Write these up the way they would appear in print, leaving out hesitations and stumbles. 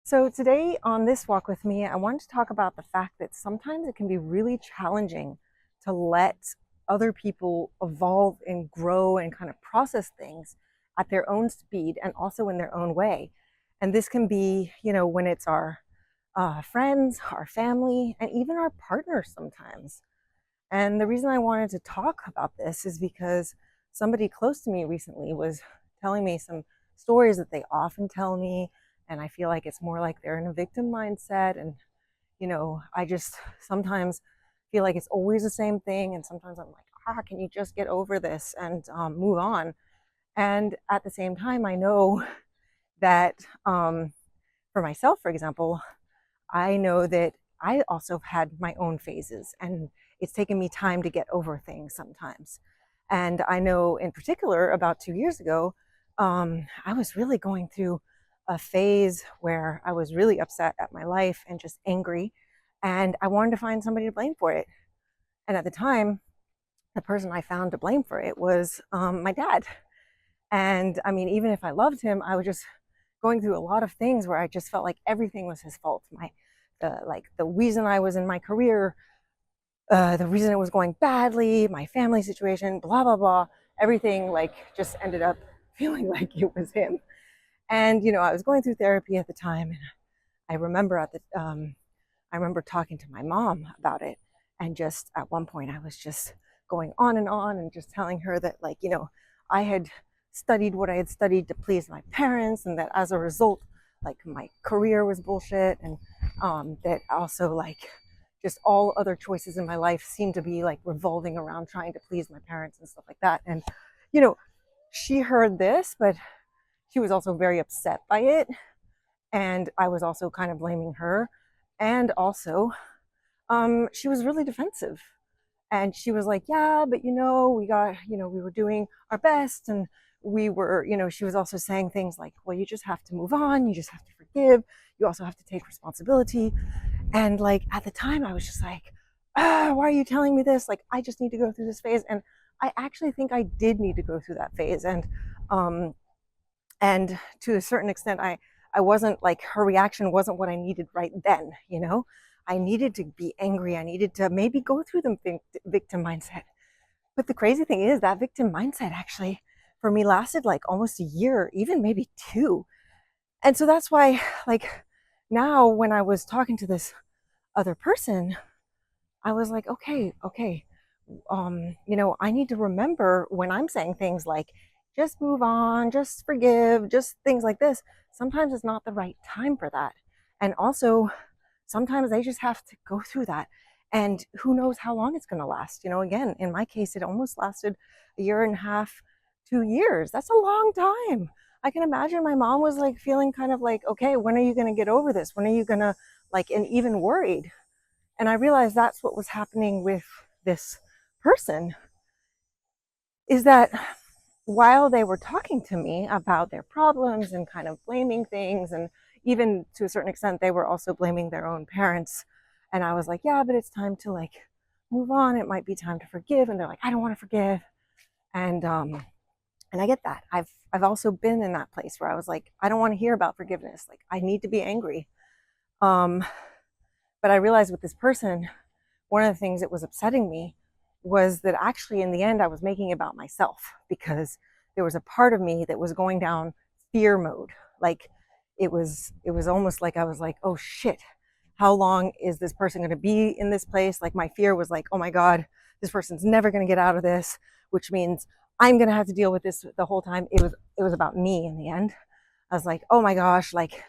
So, today on this walk with me, I wanted to talk about the fact that sometimes it can be really challenging to let other people evolve and grow and kind of process things at their own speed and also in their own way. And this can be, when it's our friends, our family, and even our partners sometimes. And the reason I wanted to talk about this is because somebody close to me recently was telling me some stories that they often tell me. And I feel like it's more like they're in a victim mindset. And, I just sometimes feel like it's always the same thing. And sometimes I'm like, can you just get over this and move on? And at the same time, I know that for myself, for example, I know that I also had my own phases, and it's taken me time to get over things sometimes. And I know in particular, about 2 years ago, I was really going through a phase where I was really upset at my life and just angry. And I wanted to find somebody to blame for it. And at the time, the person I found to blame for it was my dad. And I mean, even if I loved him, I was just going through a lot of things where I just felt like everything was his fault. The reason I was in my career, the reason it was going badly, my family situation, blah blah blah. Everything like just ended up feeling like it was him. And I was going through therapy at the time, and I remember I remember talking to my mom about it, and just at one point I was just going on and just telling her that I had studied what I had studied to please my parents, and that as a result, like my career was bullshit, and that also like just all other choices in my life seemed to be like revolving around trying to please my parents and stuff like that. And you know, she heard this, but she was also very upset by it, and I was also kind of blaming her. And also, she was really defensive. And she was like, yeah, but we were doing our best. And we were, she was also saying things like, well, you just have to move on. You just have to forgive. You also have to take responsibility. And like at the time, I was just like, why are you telling me this? Like, I just need to go through this phase. And I actually think I did need to go through that phase. Um, and to a certain extent, I wasn't like, her reaction wasn't what I needed right then. I needed to be angry. I needed to maybe go through the victim mindset. But the crazy thing is that victim mindset actually for me lasted like almost a year, even maybe two. And so that's why, like, now when I was talking to this other person, I was like, okay, I need to remember when I'm saying things like, just move on, just forgive, just things like this. Sometimes it's not the right time for that. And also, sometimes they just have to go through that. And who knows how long it's going to last. Again, in my case, it almost lasted a year and a half, 2 years. That's a long time. I can imagine my mom was like feeling kind of like, okay, when are you going to get over this? When are you going to, like, and even worried. And I realized that's what was happening with this person, is that while they were talking to me about their problems and kind of blaming things, and even to a certain extent, they were also blaming their own parents. And I was like, yeah, but it's time to like move on. It might be time to forgive. And they're like, I don't want to forgive. And I get that. I've also been in that place where I was like, I don't want to hear about forgiveness. Like, I need to be angry. Um, but I realized with this person, one of the things that was upsetting me was that actually in the end I was making it about myself, because there was a part of me that was going down fear mode. Like, it was almost like I was like, oh shit, how long is this person going to be in this place? Like, my fear was like, oh my god, this person's never going to get out of this, which means I'm going to have to deal with this the whole time. It was about me in the end. I was like, oh my gosh, like,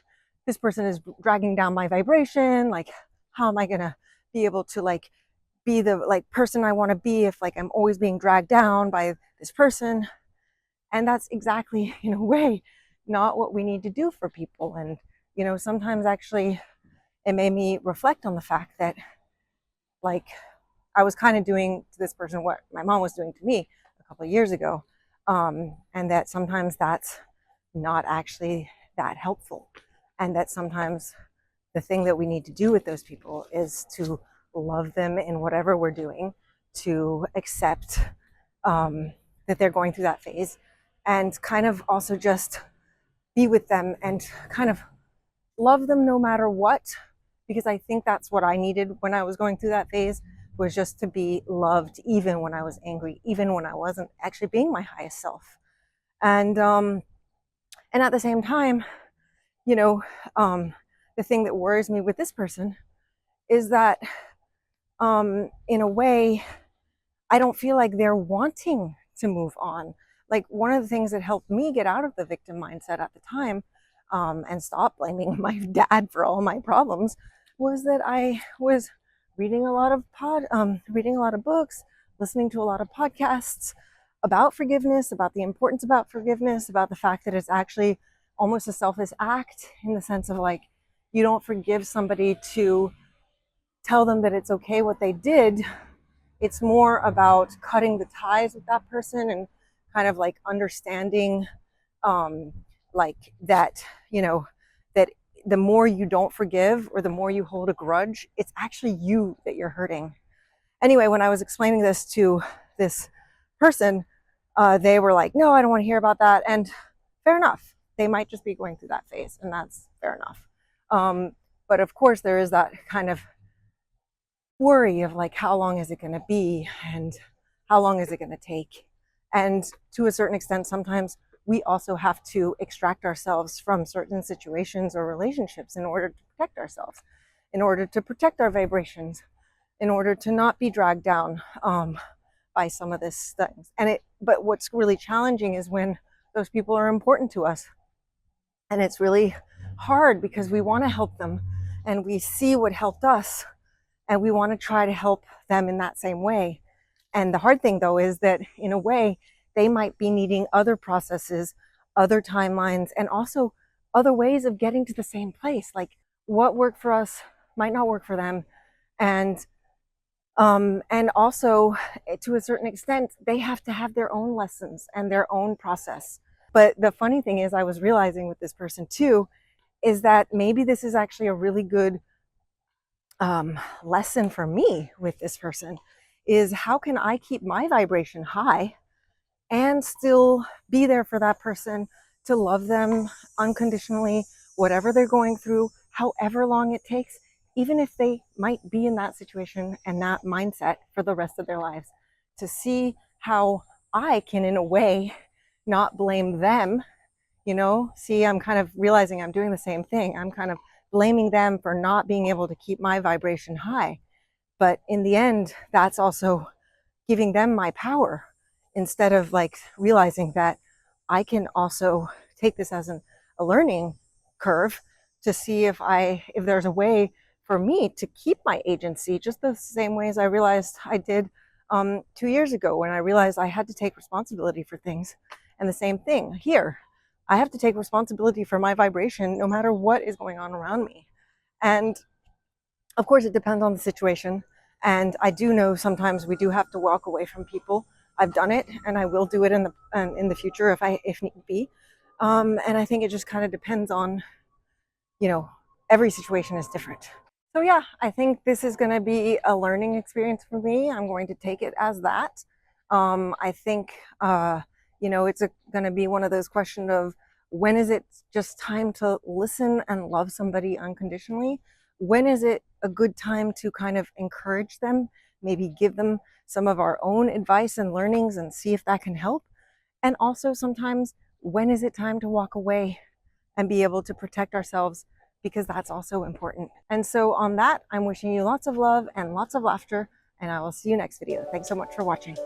this person is dragging down my vibration. Like, how am I going to be able to like be the like person I want to be if like I'm always being dragged down by this person? And that's exactly, in a way, not what we need to do for people. And sometimes actually it made me reflect on the fact that, like, I was kind of doing to this person what my mom was doing to me a couple of years ago. And that sometimes that's not actually that helpful. And that sometimes the thing that we need to do with those people is to love them in whatever we're doing, to accept that they're going through that phase, and kind of also just be with them and kind of love them no matter what, because I think that's what I needed when I was going through that phase, was just to be loved, even when I was angry, even when I wasn't actually being my highest self. And at the same time, you know, the thing that worries me with this person is that, in a way, I don't feel like they're wanting to move on. Like, one of the things that helped me get out of the victim mindset at the time, and stop blaming my dad for all my problems, was that I was reading a lot of reading a lot of books, listening to a lot of podcasts about forgiveness, about the importance about forgiveness, about the fact that it's actually almost a selfless act, in the sense of, like, you don't forgive somebody to tell them that it's okay what they did. It's more about cutting the ties with that person and kind of like understanding, um, like that, that the more you don't forgive or the more you hold a grudge, it's actually you that you're hurting. Anyway, when I was explaining this to this person, they were like, no, I don't want to hear about that. And fair enough. They might just be going through that phase, and that's fair enough. But of course, there is that kind of worry of, like, how long is it going to be, and how long is it going to take? And to a certain extent, sometimes we also have to extract ourselves from certain situations or relationships in order to protect ourselves, in order to protect our vibrations, in order to not be dragged down, by some of this things. But what's really challenging is when those people are important to us, and it's really hard because we want to help them, and we see what helped us, and we want to try to help them in that same way. And the hard thing, though, is that in a way, they might be needing other processes, other timelines, and also other ways of getting to the same place. Like, what worked for us might not work for them. And also, to a certain extent, they have to have their own lessons and their own process. But the funny thing is, I was realizing with this person too, is that maybe this is actually a really good lesson for me with this person, is how can I keep my vibration high and still be there for that person, to love them unconditionally, whatever they're going through, however long it takes, even if they might be in that situation and that mindset for the rest of their lives, to see how I can, in a way, not blame them. See, I'm kind of realizing I'm doing the same thing. I'm kind of blaming them for not being able to keep my vibration high. But in the end, that's also giving them my power, instead of, like, realizing that I can also take this as a learning curve to see if there's a way for me to keep my agency, just the same way as I realized I did 2 years ago, when I realized I had to take responsibility for things. And the same thing here. I have to take responsibility for my vibration no matter what is going on around me. And of course, it depends on the situation. And I do know sometimes we do have to walk away from people. I've done it, and I will do it in the future if need be. And I think it just kind of depends on, every situation is different. So yeah, I think this is going to be a learning experience for me. I'm going to take it as that. I think, it's going to be one of those questions of, when is it just time to listen and love somebody unconditionally? When is it a good time to kind of encourage them, maybe give them some of our own advice and learnings and see if that can help? And also, sometimes, when is it time to walk away and be able to protect ourselves? Because that's also important. And so on that, I'm wishing you lots of love and lots of laughter, and I will see you next video. Thanks so much for watching.